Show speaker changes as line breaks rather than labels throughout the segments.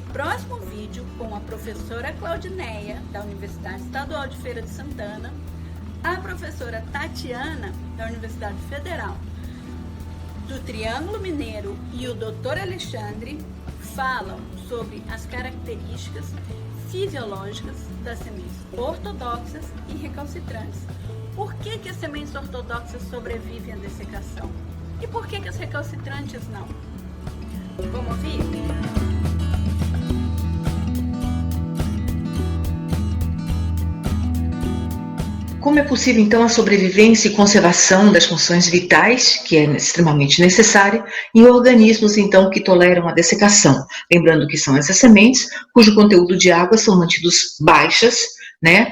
nesse próximo vídeo com a professora Claudineia, da Universidade Estadual de Feira de Santana, a professora Tatiana, da Universidade Federal do Triângulo Mineiro, e o Dr. Alexandre falam sobre as características fisiológicas das sementes ortodoxas e recalcitrantes. Por que as sementes ortodoxas sobrevivem à dessecação? E por que as recalcitrantes não? Vamos ouvir?
Como é possível, então, a sobrevivência e conservação das funções vitais, que é extremamente necessária, em organismos, então, que toleram a dessecação? Lembrando que são essas sementes cujo conteúdo de água são mantidos baixas, né,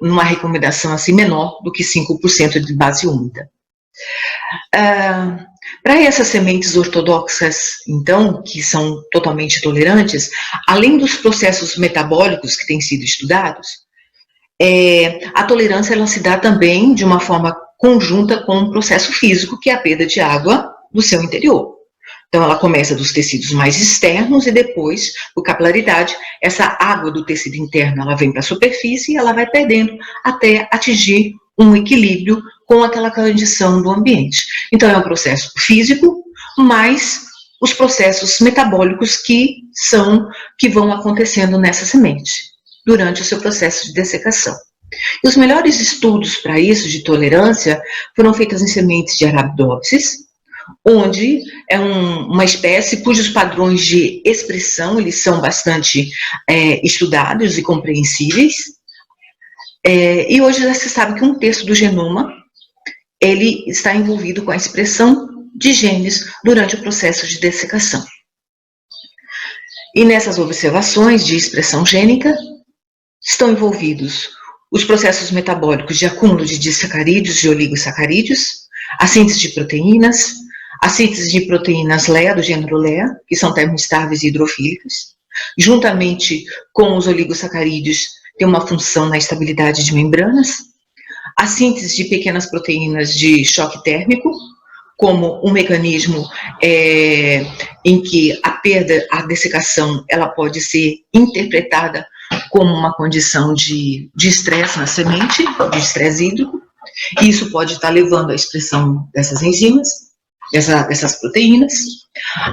numa recomendação assim menor do que 5% de base úmida. Para essas sementes ortodoxas, então, que são totalmente tolerantes, além dos processos metabólicos que têm sido estudados, a tolerância ela se dá também de uma forma conjunta com um processo físico, que é a perda de água do seu interior. Então, ela começa dos tecidos mais externos e depois, por capilaridade, essa água do tecido interno ela vem para a superfície e ela vai perdendo até atingir um equilíbrio com aquela condição do ambiente. Então, é um processo físico, mais os processos metabólicos que vão acontecendo nessa semente durante o seu processo de dessecação. E os melhores estudos para isso, de tolerância, foram feitos em sementes de Arabidopsis, onde é uma espécie cujos padrões de expressão eles são bastante estudados e compreensíveis. E hoje já se sabe que 1/3 do genoma ele está envolvido com a expressão de genes durante o processo de dessecação. E nessas observações de expressão gênica, estão envolvidos os processos metabólicos de acúmulo de disacarídeos e oligosacarídeos, a síntese de proteínas, a síntese de proteínas LEA, do gênero LEA, que são termoestáveis e hidrofílicas, juntamente com os oligosacarídeos, tem uma função na estabilidade de membranas, a síntese de pequenas proteínas de choque térmico, como um mecanismo em que a dessecação, ela pode ser interpretada como uma condição de estresse na semente, de estresse hídrico, e isso pode estar levando à expressão dessas enzimas, dessas proteínas,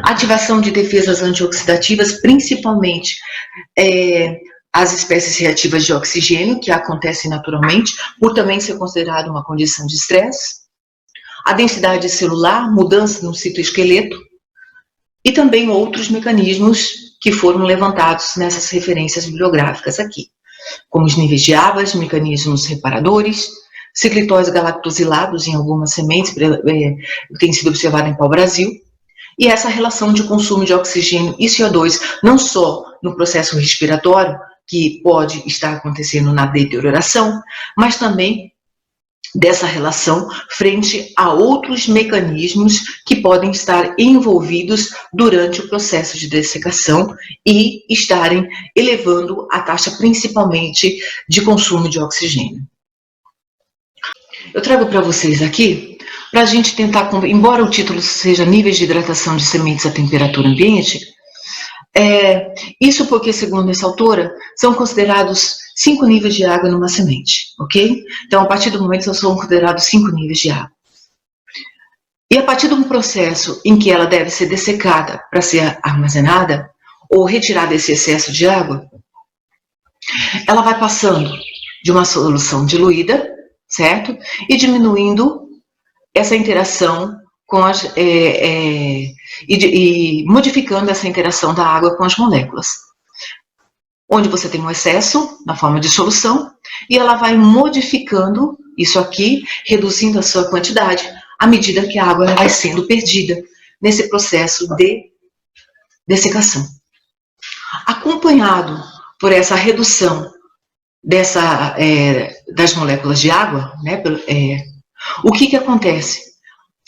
ativação de defesas antioxidativas, principalmente as espécies reativas de oxigênio, que acontecem naturalmente, por também ser considerado uma condição de estresse, a densidade celular, mudança no citoesqueleto, e também outros mecanismos que foram levantados nessas referências bibliográficas aqui, como os níveis de ABAs, mecanismos reparadores, ciclitóis galactosilados em algumas sementes, tem sido observado em pau-brasil, e essa relação de consumo de oxigênio e CO2, não só no processo respiratório, que pode estar acontecendo na deterioração, mas também dessa relação frente a outros mecanismos que podem estar envolvidos durante o processo de dessecação e estarem elevando a taxa principalmente de consumo de oxigênio. Eu trago para vocês aqui, para a gente tentar, embora o título seja níveis de hidratação de sementes à temperatura ambiente, isso porque, segundo essa autora, são considerados 5 níveis de água numa semente, ok? Então, a partir do momento, só são considerados 5 níveis de água. E a partir de um processo em que ela deve ser dessecada para ser armazenada, ou retirada esse excesso de água, ela vai passando de uma solução diluída, certo? E diminuindo essa interação com e modificando essa interação da água com as moléculas. Onde você tem um excesso na forma de solução, e ela vai modificando isso aqui, reduzindo a sua quantidade, à medida que a água vai sendo perdida nesse processo de dessecação. Acompanhado por essa redução das moléculas de água, né, o que acontece?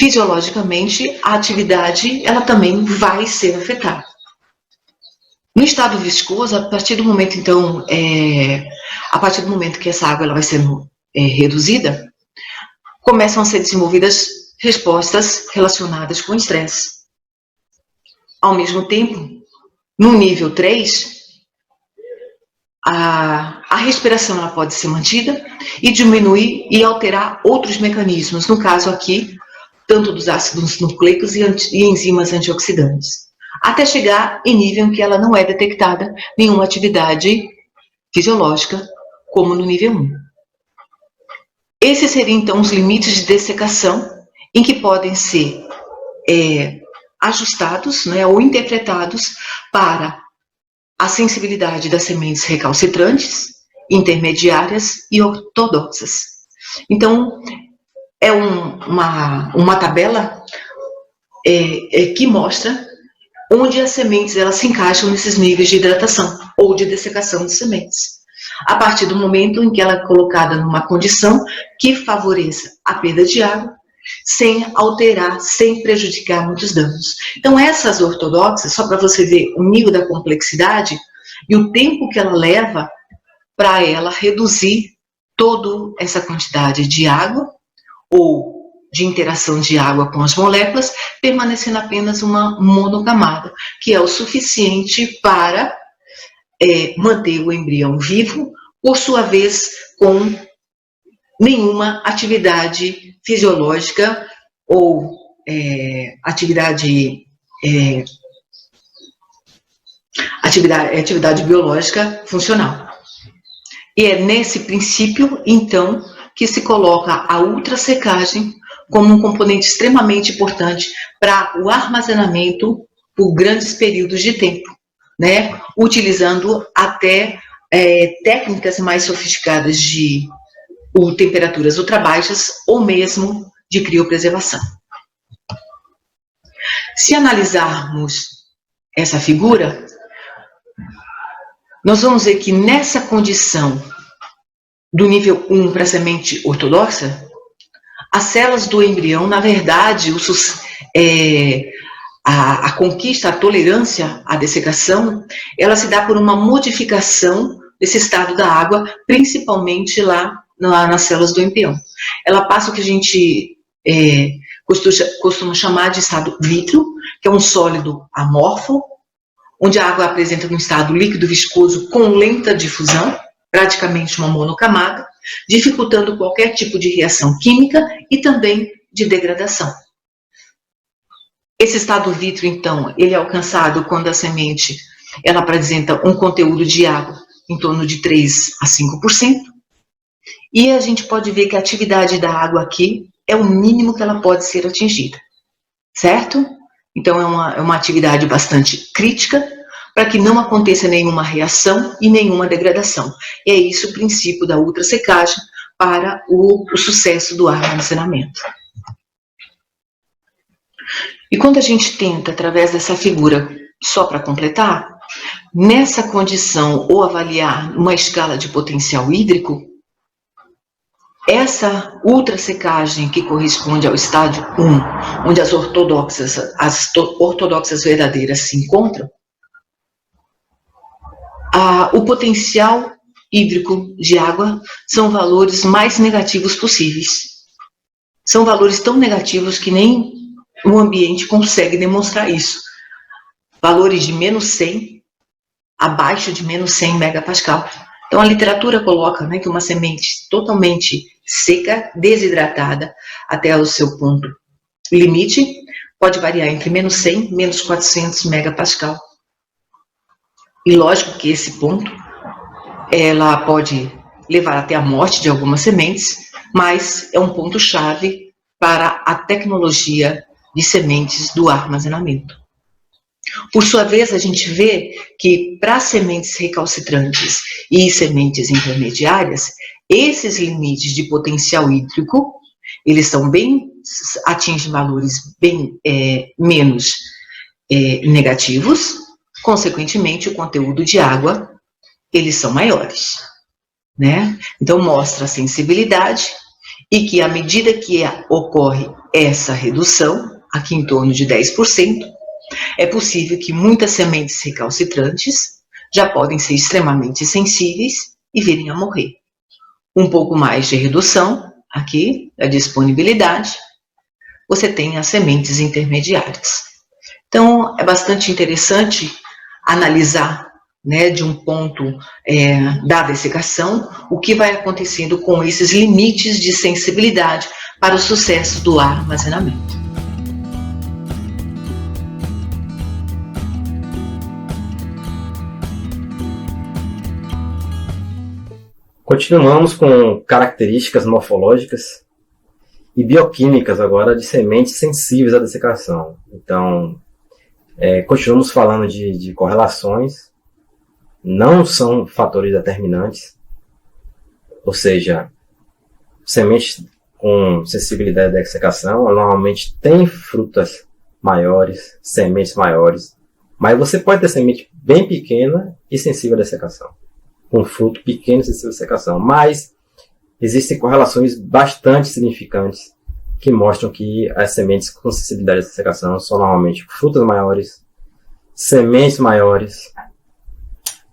Fisiologicamente, a atividade ela também vai ser afetada. No estado viscoso, a partir do momento, então, que essa água ela vai sendo reduzida, começam a ser desenvolvidas respostas relacionadas com o estresse. Ao mesmo tempo, No nível 3, a respiração ela pode ser mantida e diminuir e alterar outros mecanismos, no caso aqui, tanto dos ácidos nucleicos e enzimas antioxidantes, até chegar em nível em que ela não é detectada nenhuma atividade fisiológica, como no nível 1. Esses seriam, então, os limites de dessecação em que podem ser ajustados, né, ou interpretados para a sensibilidade das sementes recalcitrantes, intermediárias e ortodoxas. Então, é uma tabela que mostra onde as sementes elas se encaixam nesses níveis de hidratação ou de dessecação de sementes. A partir do momento em que ela é colocada numa condição que favoreça a perda de água, sem alterar, sem prejudicar muitos danos. Então, essas ortodoxas, só para você ver o nível da complexidade e o tempo que ela leva para ela reduzir toda essa quantidade de água ou de interação de água com as moléculas, permanecendo apenas uma monocamada, que é o suficiente para manter o embrião vivo, por sua vez, com nenhuma atividade fisiológica ou atividade biológica funcional. E é nesse princípio, então, que se coloca a ultrassecagem como um componente extremamente importante para o armazenamento por grandes períodos de tempo, né? Utilizando até técnicas mais sofisticadas de temperaturas ultrabaixas ou mesmo de criopreservação. Se analisarmos essa figura, nós vamos ver que nessa condição do nível 1 para a semente ortodoxa, as células do embrião, na verdade, a conquista, a tolerância à dessecação, ela se dá por uma modificação desse estado da água, principalmente lá nas células do embrião. Ela passa o que a gente costuma chamar de estado vítreo, que é um sólido amorfo, onde a água apresenta um estado líquido viscoso com lenta difusão, praticamente uma monocamada, dificultando qualquer tipo de reação química e também de degradação. Esse estado vítreo, então, ele é alcançado quando a semente ela apresenta um conteúdo de água em torno de 3 a 5%, e a gente pode ver que a atividade da água aqui é o mínimo que ela pode ser atingida, certo? Então, é uma atividade bastante crítica para que não aconteça nenhuma reação e nenhuma degradação. E é isso o princípio da ultrassecagem para o sucesso do armazenamento. E quando a gente tenta, através dessa figura, só para completar, nessa condição ou avaliar uma escala de potencial hídrico, essa ultrassecagem que corresponde ao estágio 1, onde as ortodoxas verdadeiras se encontram, o potencial hídrico de água são valores mais negativos possíveis. São valores tão negativos que nem o ambiente consegue demonstrar isso. Valores de menos 100, abaixo de menos 100 megapascal. Então a literatura coloca, né, que uma semente totalmente seca, desidratada, até o seu ponto limite, pode variar entre menos 100 e menos 400 megapascal. E lógico que esse ponto, ela pode levar até a morte de algumas sementes, mas é um ponto-chave para a tecnologia de sementes do armazenamento. Por sua vez, a gente vê que para sementes recalcitrantes e sementes intermediárias, esses limites de potencial hídrico, eles atingem valores bem menos negativos, consequentemente, o conteúdo de água, eles são maiores, né? Então, mostra a sensibilidade e que à medida que ocorre essa redução, aqui em torno de 10%, é possível que muitas sementes recalcitrantes já podem ser extremamente sensíveis e virem a morrer. Um pouco mais de redução, aqui, da disponibilidade, você tem as sementes intermediárias. Então, é bastante interessante analisar, né, de um ponto da dessecação, o que vai acontecendo com esses limites de sensibilidade para o sucesso do armazenamento.
Continuamos com características morfológicas e bioquímicas agora de sementes sensíveis à dessecação. Então, continuamos falando de correlações, não são fatores determinantes, ou seja, sementes com sensibilidade à dessecação normalmente têm frutas maiores, sementes maiores, mas você pode ter semente bem pequena e sensível à dessecação, com fruto pequeno e sensível à dessecação, mas existem correlações bastante significantes que mostram que as sementes com sensibilidade à dessecação são normalmente frutas maiores, sementes maiores,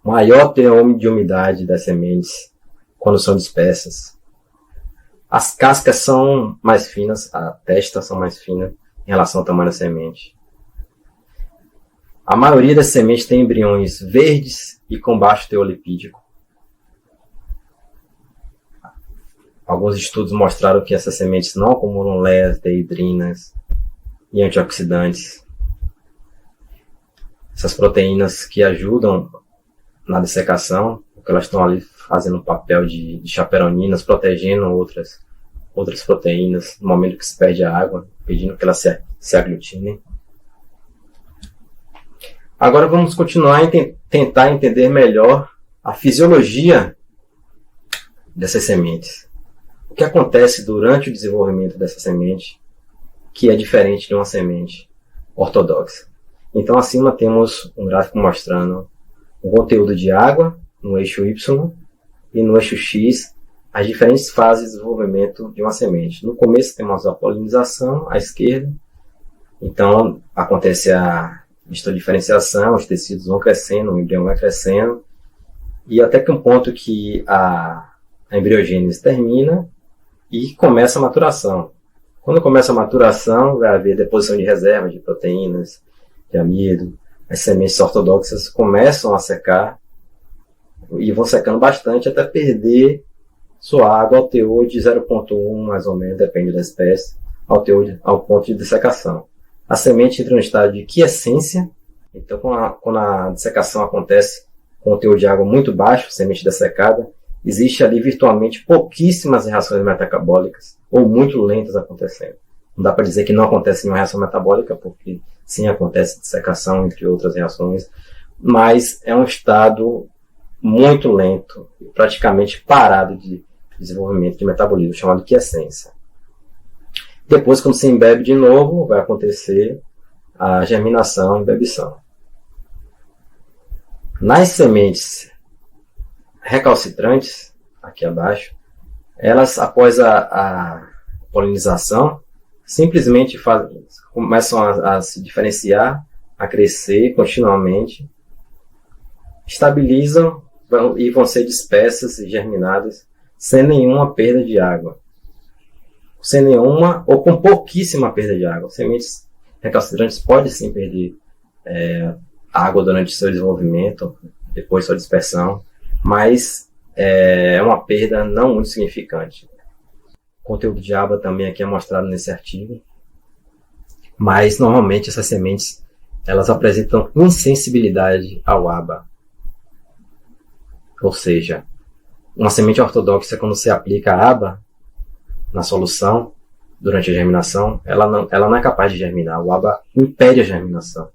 maior teor de umidade das sementes quando são dispersas. As cascas são mais finas, a testa são mais fina em relação ao tamanho da semente. A maioria das sementes tem embriões verdes e com baixo teor lipídico. Alguns estudos mostraram que essas sementes não acumulam leias, deidrinas e antioxidantes. Essas proteínas que ajudam na dessecação, porque elas estão ali fazendo um papel de chaperoninas, protegendo outras proteínas no momento que se perde a água, pedindo que elas se aglutinem. Agora vamos continuar a tentar entender melhor a fisiologia dessas sementes. O que acontece durante o desenvolvimento dessa semente, que é diferente de uma semente ortodoxa. Então, acima temos um gráfico mostrando o conteúdo de água no eixo Y e no eixo X, as diferentes fases de desenvolvimento de uma semente. No começo temos a polinização, à esquerda. Então, acontece a histodiferenciação, os tecidos vão crescendo, o embrião vai crescendo, e até que um ponto que a embriogênese termina e começa a maturação. Quando começa a maturação, vai haver deposição de reservas de proteínas, de amido. As sementes ortodoxas começam a secar e vão secando bastante até perder sua água ao teor de 0,1, mais ou menos, depende da espécie, ao ponto de dessecação. A semente entra no estado de quiescência. Então, quando a dessecação acontece com o teor de água muito baixo, semente dessecada, existe ali virtualmente pouquíssimas reações metabólicas, ou muito lentas acontecendo. Não dá para dizer que não acontece nenhuma reação metabólica, porque sim, acontece dessecação, entre outras reações, mas é um estado muito lento, praticamente parado de desenvolvimento de metabolismo, chamado quiescência. Depois, quando se embebe de novo, vai acontecer a germinação e embebição. Nas sementes recalcitrantes, aqui abaixo, elas, após a polinização, simplesmente começam a se diferenciar, a crescer continuamente, estabilizam e vão ser dispersas e germinadas sem nenhuma perda de água. Sem nenhuma ou com pouquíssima perda de água. Sementes recalcitrantes podem sim perder água durante seu desenvolvimento, depois de sua dispersão, mas é uma perda não muito significante. O conteúdo de ABA também aqui é mostrado nesse artigo, mas normalmente essas sementes elas apresentam insensibilidade ao ABA. Ou seja, uma semente ortodoxa, quando se aplica a ABA na solução durante a germinação, ela não é capaz de germinar. O ABA impede a germinação.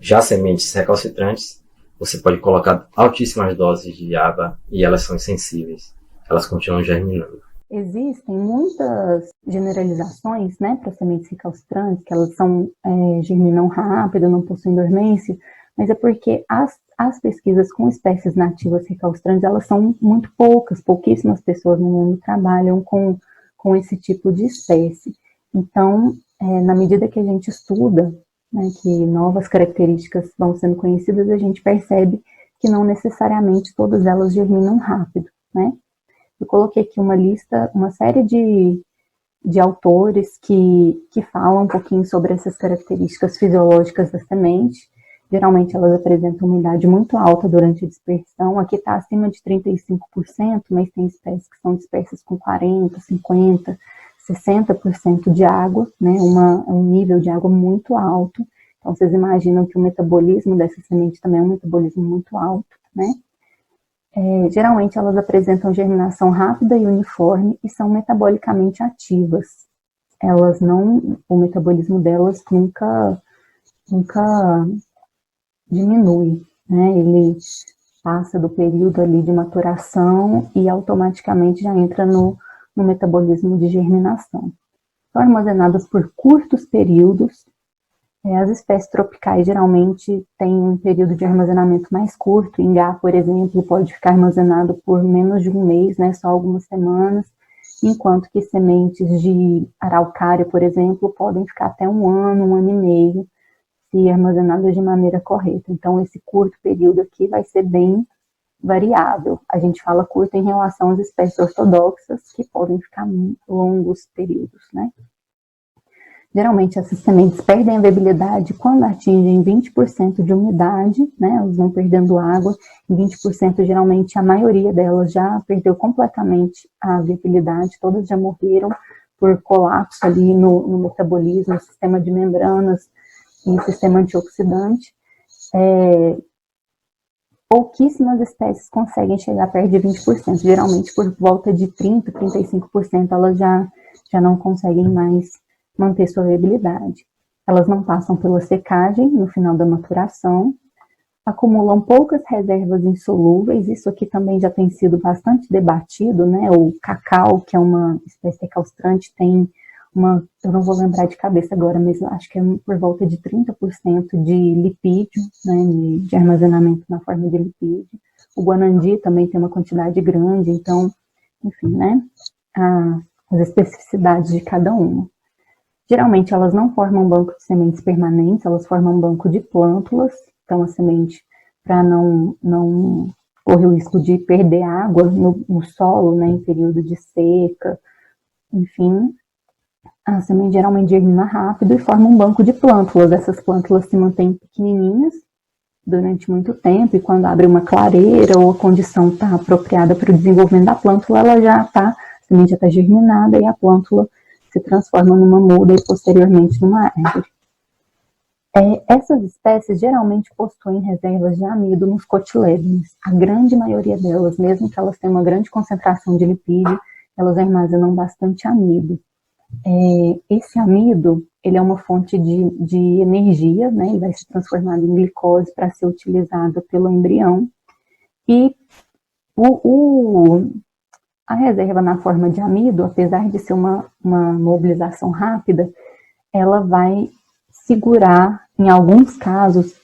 Já sementes recalcitrantes, você pode colocar altíssimas doses de ABA e elas são insensíveis. Elas continuam germinando.
Existem muitas generalizações, né, para sementes recalcitrantes, que elas germinam rápido, não possuem dormência, mas é porque as pesquisas com espécies nativas recalcitrantes, elas são muito pouquíssimas pessoas no mundo trabalham com esse tipo de espécie. Então, na medida que a gente estuda, né, que novas características vão sendo conhecidas, a gente percebe que não necessariamente todas elas germinam rápido, né? Eu coloquei aqui uma série de autores que falam um pouquinho sobre essas características fisiológicas da semente, Geralmente elas apresentam umidade muito alta durante a dispersão. Aqui está acima de 35%, mas tem espécies que são dispersas com 40%, 50%, 60% de água, né? Um nível de água muito alto. Então, vocês imaginam que o metabolismo dessa semente também é um metabolismo muito alto, né? Geralmente elas apresentam germinação rápida e uniforme e são metabolicamente ativas. O metabolismo delas nunca diminui, né? Ele passa do período ali de maturação e automaticamente já entra no metabolismo de germinação. São armazenadas por curtos períodos. As espécies tropicais geralmente têm um período de armazenamento mais curto. Ingá, por exemplo, pode ficar armazenado por menos de um mês, né, só algumas semanas, enquanto que sementes de araucária, por exemplo, podem ficar até um ano e meio, se armazenadas de maneira correta. Então, esse curto período aqui vai ser bem variável. A gente fala curto em relação às espécies ortodoxas, que podem ficar longos períodos, né? Geralmente, essas sementes perdem a viabilidade quando atingem 20% de umidade, né? Elas vão perdendo água, e 20% geralmente a maioria delas já perdeu completamente a viabilidade, todas já morreram por colapso ali no metabolismo, no sistema de membranas e sistema antioxidante. Pouquíssimas espécies conseguem chegar perto de 20%, geralmente por volta de 30%, 35% elas já não conseguem mais manter sua viabilidade. Elas não passam pela secagem no final da maturação, acumulam poucas reservas insolúveis, isso aqui também já tem sido bastante debatido, né? O cacau, que é uma espécie recalcitrante, tem eu não vou lembrar de cabeça agora, mas acho que é por volta de 30% de lipídio, né, de armazenamento na forma de lipídio. O guanandi também tem uma quantidade grande, então, enfim, né, as especificidades de cada uma. Geralmente elas não formam banco de sementes permanentes, elas formam um banco de plântulas, então a semente, para não correr o risco de perder água no solo, né, em período de seca, enfim, a semente geralmente germina rápido e forma um banco de plântulas. Essas plântulas se mantêm pequenininhas durante muito tempo e quando abre uma clareira ou a condição está apropriada para o desenvolvimento da plântula, a semente já está germinada e a plântula se transforma numa muda e posteriormente numa árvore. Essas espécies geralmente possuem reservas de amido nos cotilédones. A grande maioria delas, mesmo que elas tenham uma grande concentração de lipídio, elas armazenam bastante amido. Esse amido, ele é uma fonte de energia, né? Ele vai ser transformado em glicose para ser utilizada pelo embrião. E a reserva na forma de amido, apesar de ser uma mobilização rápida, ela vai segurar, em alguns casos,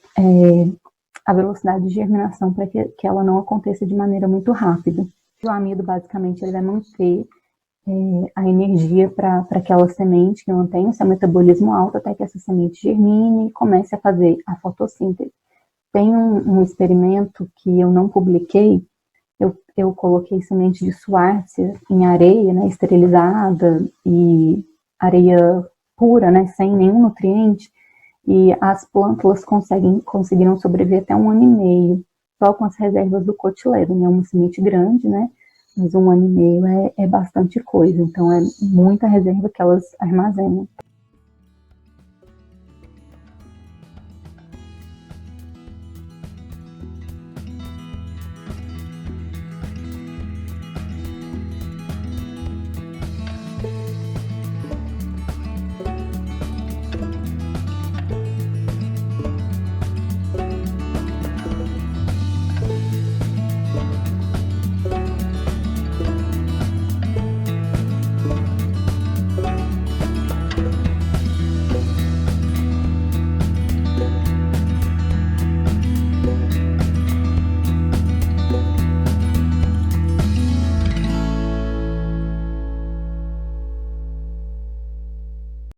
a velocidade de germinação para que ela não aconteça de maneira muito rápida. O amido, basicamente, ele vai manter a energia para aquela semente que mantenha o seu metabolismo alto até que essa semente germine e comece a fazer a fotossíntese. Tem um experimento que eu não publiquei, eu coloquei semente de Schwartz em areia, né, esterilizada e areia pura, né, sem nenhum nutriente, e as plântulas conseguiram sobreviver até 1 ano e meio, só com as reservas do cotilédone. É uma semente grande, né, mas 1 ano e meio é bastante coisa, então é muita reserva que elas armazenam.